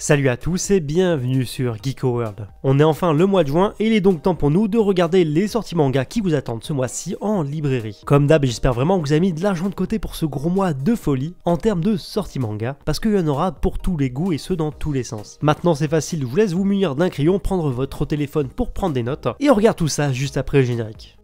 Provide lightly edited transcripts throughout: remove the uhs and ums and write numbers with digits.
Salut à tous et bienvenue sur Geeko World. On est enfin le mois de juin et il est donc temps pour nous de regarder les sorties manga qui vous attendent ce mois-ci en librairie. Comme d'hab, j'espère vraiment que vous avez mis de l'argent de côté pour ce gros mois de folie en termes de sorties manga, parce qu'il y en aura pour tous les goûts et ce dans tous les sens. Maintenant c'est facile, je vous laisse vous munir d'un crayon, prendre votre téléphone pour prendre des notes et on regarde tout ça juste après le générique.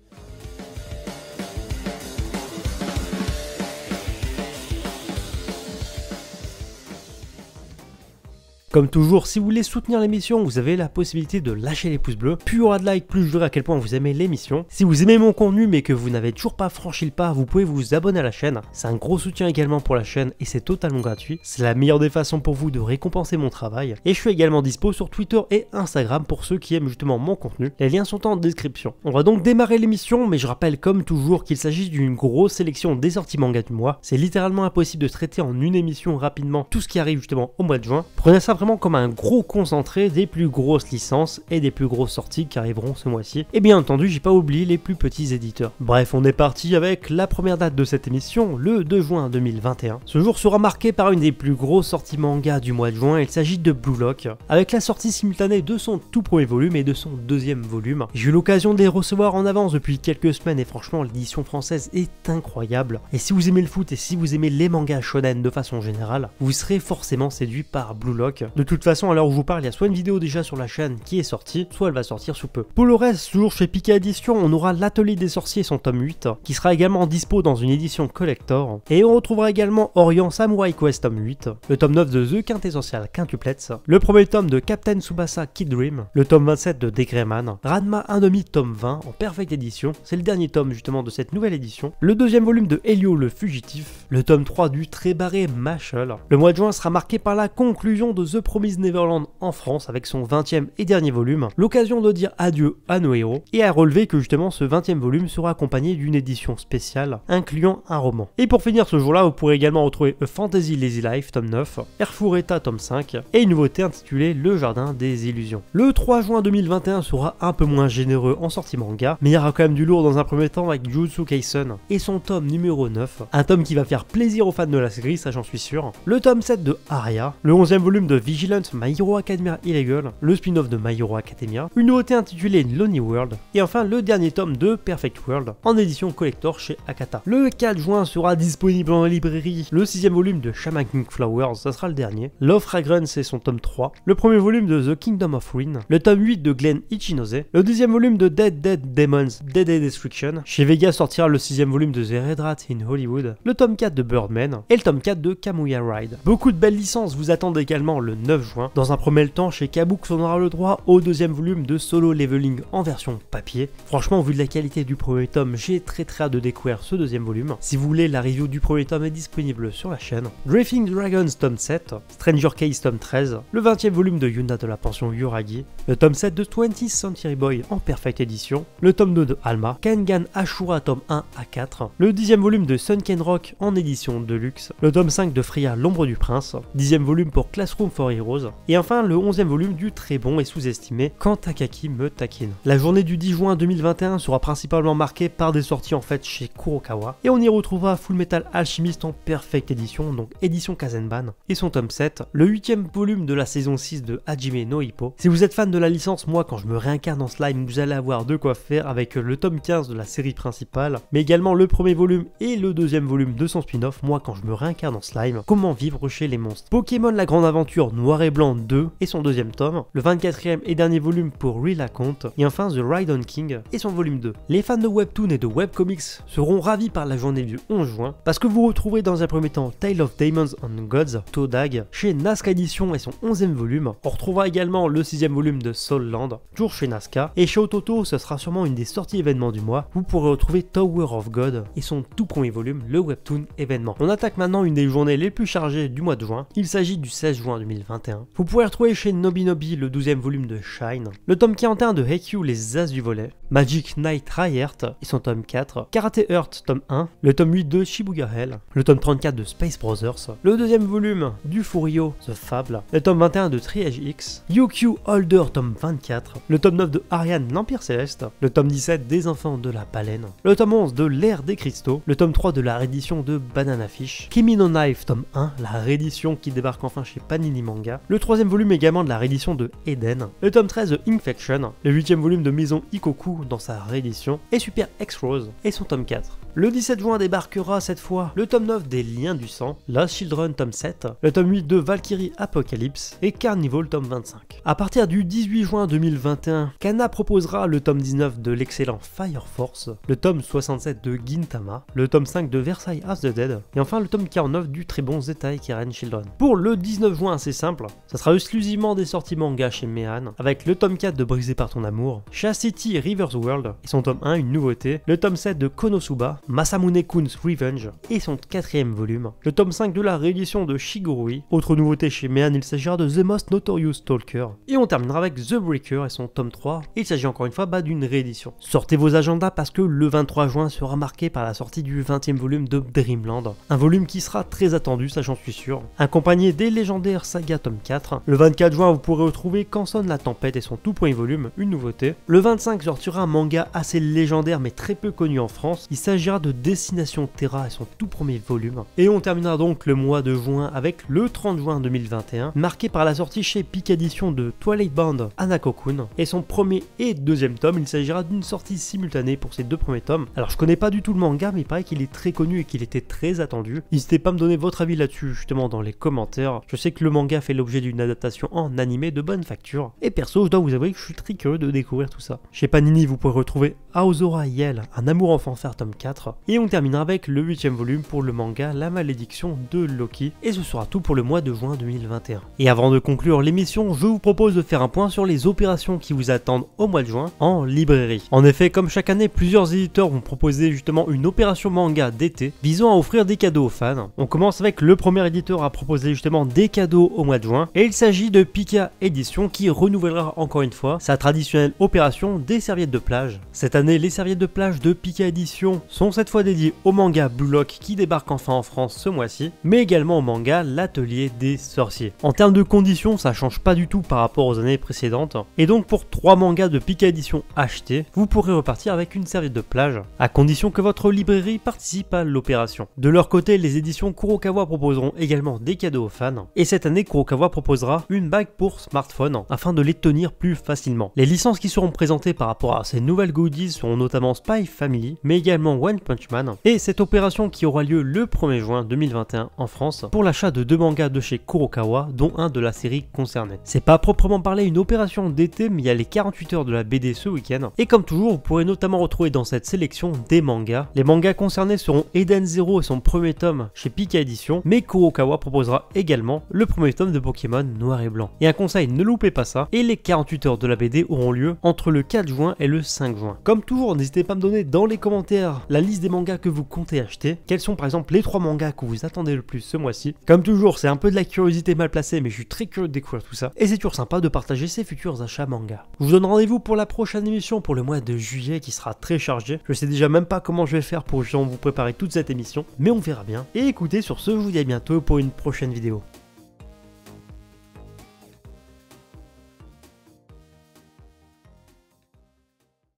Comme toujours, si vous voulez soutenir l'émission, vous avez la possibilité de lâcher les pouces bleus. Plus il y aura de likes, plus je verrai à quel point vous aimez l'émission. Si vous aimez mon contenu mais que vous n'avez toujours pas franchi le pas, vous pouvez vous abonner à la chaîne. C'est un gros soutien également pour la chaîne et c'est totalement gratuit. C'est la meilleure des façons pour vous de récompenser mon travail. Et je suis également dispo sur Twitter et Instagram pour ceux qui aiment justement mon contenu. Les liens sont en description. On va donc démarrer l'émission, mais je rappelle comme toujours qu'il s'agit d'une grosse sélection des sorties manga du mois. C'est littéralement impossible de traiter en une émission rapidement tout ce qui arrive justement au mois de juin. Prenez ça vraiment comme un gros concentré des plus grosses licences et des plus grosses sorties qui arriveront ce mois-ci. Et bien entendu, j'ai pas oublié les plus petits éditeurs. Bref, on est parti avec la première date de cette émission, le 2 juin 2021. Ce jour sera marqué par une des plus grosses sorties manga du mois de juin, il s'agit de Blue Lock, avec la sortie simultanée de son tout premier volume et de son deuxième volume. J'ai eu l'occasion de les recevoir en avance depuis quelques semaines et franchement l'édition française est incroyable. Et si vous aimez le foot et si vous aimez les mangas shonen de façon générale, vous serez forcément séduit par Blue Lock. De toute façon, à l'heure où je vous parle, il y a soit une vidéo déjà sur la chaîne qui est sortie, soit elle va sortir sous peu. Pour le reste, toujours chez Pika Édition, on aura l'Atelier des Sorciers, son tome 8, qui sera également dispo dans une édition collector. Et on retrouvera également Orient Samurai Quest tome 8, le tome 9 de The Quintessential Quintuplets, le premier tome de Captain Tsubasa Kid Dream, le tome 27 de Degreyman, Ranma 1/2 tome 20 en perfecte édition, c'est le dernier tome justement de cette nouvelle édition, le deuxième volume de Helio le Fugitif, le tome 3 du très barré Mashal. Le mois de juin sera marqué par la conclusion de The Promised Neverland en France avec son 20e et dernier volume, l'occasion de dire adieu à nos héros et à relever que justement ce 20e volume sera accompagné d'une édition spéciale incluant un roman. Et pour finir ce jour-là, vous pourrez également retrouver A Fantasy Lazy Life tome 9, Erfureta tome 5 et une nouveauté intitulée Le Jardin des Illusions. Le 3 juin 2021 sera un peu moins généreux en sortie manga, mais il y aura quand même du lourd dans un premier temps avec Jujutsu Kaisen et son tome numéro 9, un tome qui va faire plaisir aux fans de la série, ça j'en suis sûr, le tome 7 de Aria, le 11e volume de Vigilant My Hero Academia Illegal, le spin-off de My Hero Academia, une nouveauté intitulée Lonely World, et enfin le dernier tome de Perfect World, en édition collector chez Akata. Le 4 juin sera disponible en librairie le 6e volume de Shaman King Flowers, ça sera le dernier, Love Fragrance et son tome 3, le premier volume de The Kingdom of Ruin, le tome 8 de Glen Ichinose, le 10e volume de Dead Demons, Dead Destruction, chez Vega sortira le 6e volume de The Red Rat in Hollywood, le tome 4 de Birdman, et le tome 4 de Kamuya Ride. Beaucoup de belles licences vous attendent également le 9 juin, dans un premier temps chez Kabook on aura le droit au deuxième volume de Solo Leveling en version papier. Franchement, vu de la qualité du premier tome, j'ai très hâte de découvrir ce deuxième volume. Si vous voulez, la review du premier tome est disponible sur la chaîne. Drifting Dragons tome 7, Stranger Case tome 13, le 20e volume de Yuna de la pension Yuragi, le tome 7 de 20th Century Boy en perfecte édition, le tome 2 de Alma, Kengan Ashura tome 1 à 4, le 10e volume de Sunken Rock en édition deluxe, le tome 5 de Freya l'ombre du prince, 10e volume pour Classroom for Heroes, et enfin le 11e volume du très bon et sous-estimé Quand Takaki me taquine. La journée du 10 juin 2021 sera principalement marquée par des sorties en fait chez Kurokawa, et on y retrouvera Full Metal Alchemist en perfecte édition, donc édition Kazenban, et son tome 7, le 8e volume de la saison 6 de Hajime no Ippo. Si vous êtes fan de la licence, moi quand je me réincarne en slime, vous allez avoir de quoi faire avec le tome 15 de la série principale, mais également le premier volume et le deuxième volume de son spin-off, moi quand je me réincarne en slime, comment vivre chez les monstres. Pokémon La Grande Aventure Noir et Blanc 2 et son deuxième tome, le 24e et dernier volume pour Real Account, et enfin The Ride on King et son volume 2. Les fans de Webtoon et de Webcomics seront ravis par la journée du 11 juin, parce que vous retrouverez dans un premier temps Tale of Demons and Gods, Todag, chez Nazca Edition et son 11e volume. On retrouvera également le 6e volume de Soul Land, toujours chez Nazca, et chez Ototo, ce sera sûrement une des sorties événements du mois. Vous pourrez retrouver Tower of God et son tout premier volume, le Webtoon événement. On attaque maintenant une des journées les plus chargées du mois de juin, il s'agit du 16 juin 2021. Vous pourrez retrouver chez Nobinobi le 12e volume de Shine, le tome 41 de Haikyuu Les As du Volet, Magic Knight Rayeart et son tome 4, Karate Heart tome 1, le tome 8 de Shibuya Hell, le tome 34 de Space Brothers, le deuxième volume du Furio The Fable, le tome 21 de Triage X, Yu-Q Holder tome 24, le tome 9 de Ariane l'Empire Céleste, le tome 17 des Enfants de la Baleine, le tome 11 de L'Ère des Cristaux, le tome 3 de la réédition de Banana Fish, Kimi no Knife tome 1, la réédition qui débarque enfin chez Panini Manga, manga, le 3e volume également de la réédition de Eden, le tome 13 de Infection, le 8e volume de Maison Ikoku dans sa réédition, et Super X-Rose et son tome 4. Le 17 juin débarquera cette fois le tome 9 des Liens du Sang, Lost Children tome 7, le tome 8 de Valkyrie Apocalypse et Carnival tome 25. A partir du 18 juin 2021, Kana proposera le tome 19 de l'excellent Fire Force, le tome 67 de Gintama, le tome 5 de Versailles House the Dead et enfin le tome 49 du très bon Zettai Keren Children. Pour le 19 juin, c'est simple, ça sera exclusivement des sorties manga chez Mehan, avec le tome 4 de Brisé par ton amour, Chastity River's World et son tome 1, une nouveauté, le tome 7 de Konosuba, Masamune-kun's Revenge et son 4e volume, le tome 5 de la réédition de Shigurui. Autre nouveauté chez Mehan, il s'agira de The Most Notorious Stalker. Et on terminera avec The Breaker et son tome 3. Il s'agit encore une fois d'une réédition. Sortez vos agendas parce que le 23 juin sera marqué par la sortie du 20e volume de Dreamland. Un volume qui sera très attendu, ça j'en suis sûr. Accompagné des légendaires Saga tome 4. Le 24 juin, vous pourrez retrouver Quand sonne la tempête et son tout premier volume, une nouveauté. Le 25 sortira un manga assez légendaire mais très peu connu en France. Il s'agira de Destination Terra et son tout premier volume. Et on terminera donc le mois de juin avec le 30 juin 2021, marqué par la sortie chez Pika Edition de Twilight Bound Hanako-kun et son premier et deuxième tome. Il s'agira d'une sortie simultanée pour ces deux premiers tomes. Alors je connais pas du tout le manga, mais il paraît qu'il est très connu et qu'il était très attendu. N'hésitez pas à me donner votre avis là-dessus justement dans les commentaires. Je sais que le manga fait l'objet d'une adaptation en animé de bonne facture. Et perso, je dois vous avouer que je suis très curieux de découvrir tout ça. Chez Panini, vous pourrez retrouver Aozora Yel, un amour enfant faire tome 4. Et on terminera avec le 8e volume pour le manga La Malédiction de Loki. Et ce sera tout pour le mois de juin 2021. Et avant de conclure l'émission, je vous propose de faire un point sur les opérations qui vous attendent au mois de juin en librairie. En effet, comme chaque année, plusieurs éditeurs vont proposer justement une opération manga d'été visant à offrir des cadeaux aux fans. On commence avec le premier éditeur à proposer justement des cadeaux au mois de juin. Et il s'agit de Pika Edition qui renouvellera encore une fois sa traditionnelle opération des serviettes de plage. Cette année, les serviettes de plage de Pika Edition sont cette fois dédiées au manga Blue Lock qui débarque enfin en France ce mois-ci, mais également au manga L'Atelier des Sorciers. En termes de conditions, ça change pas du tout par rapport aux années précédentes, et donc pour 3 mangas de Pika Edition achetés, vous pourrez repartir avec une serviette de plage, à condition que votre librairie participe à l'opération. De leur côté, les éditions Kurokawa proposeront également des cadeaux aux fans, et cette année Kurokawa proposera une bague pour smartphone, afin de les tenir plus facilement. Les licences qui seront présentées par rapport à ces nouvelles goodies seront notamment Spy Family, mais également One Punch Man, et cette opération qui aura lieu le 1er juin 2021 en France, pour l'achat de 2 mangas de chez Kurokawa, dont un de la série concernée. C'est pas proprement parler une opération d'été, mais il y a les 48 heures de la BD ce week-end, et comme toujours, vous pourrez notamment retrouver dans cette sélection des mangas. Les mangas concernés seront Eden Zero et son premier tome chez Pika Edition, mais Kurokawa proposera également le premier tome de Pokémon Noir et Blanc. Et un conseil, ne loupez pas ça, et les 48 heures de la BD auront lieu entre le 4 juin et le 5 juin. Comme toujours, n'hésitez pas à me donner dans les commentaires la liste des mangas que vous comptez acheter, quels sont par exemple les 3 mangas que vous attendez le plus ce mois-ci. Comme toujours, c'est un peu de la curiosité mal placée, mais je suis très curieux de découvrir tout ça, et c'est toujours sympa de partager ses futurs achats manga. Je vous donne rendez-vous pour la prochaine émission pour le mois de juillet qui sera très chargé. Je sais déjà même pas comment je vais faire pour justement vous préparer toute cette émission, mais on verra bien. Et écoutez, sur ce, je vous dis à bientôt pour une prochaine vidéo.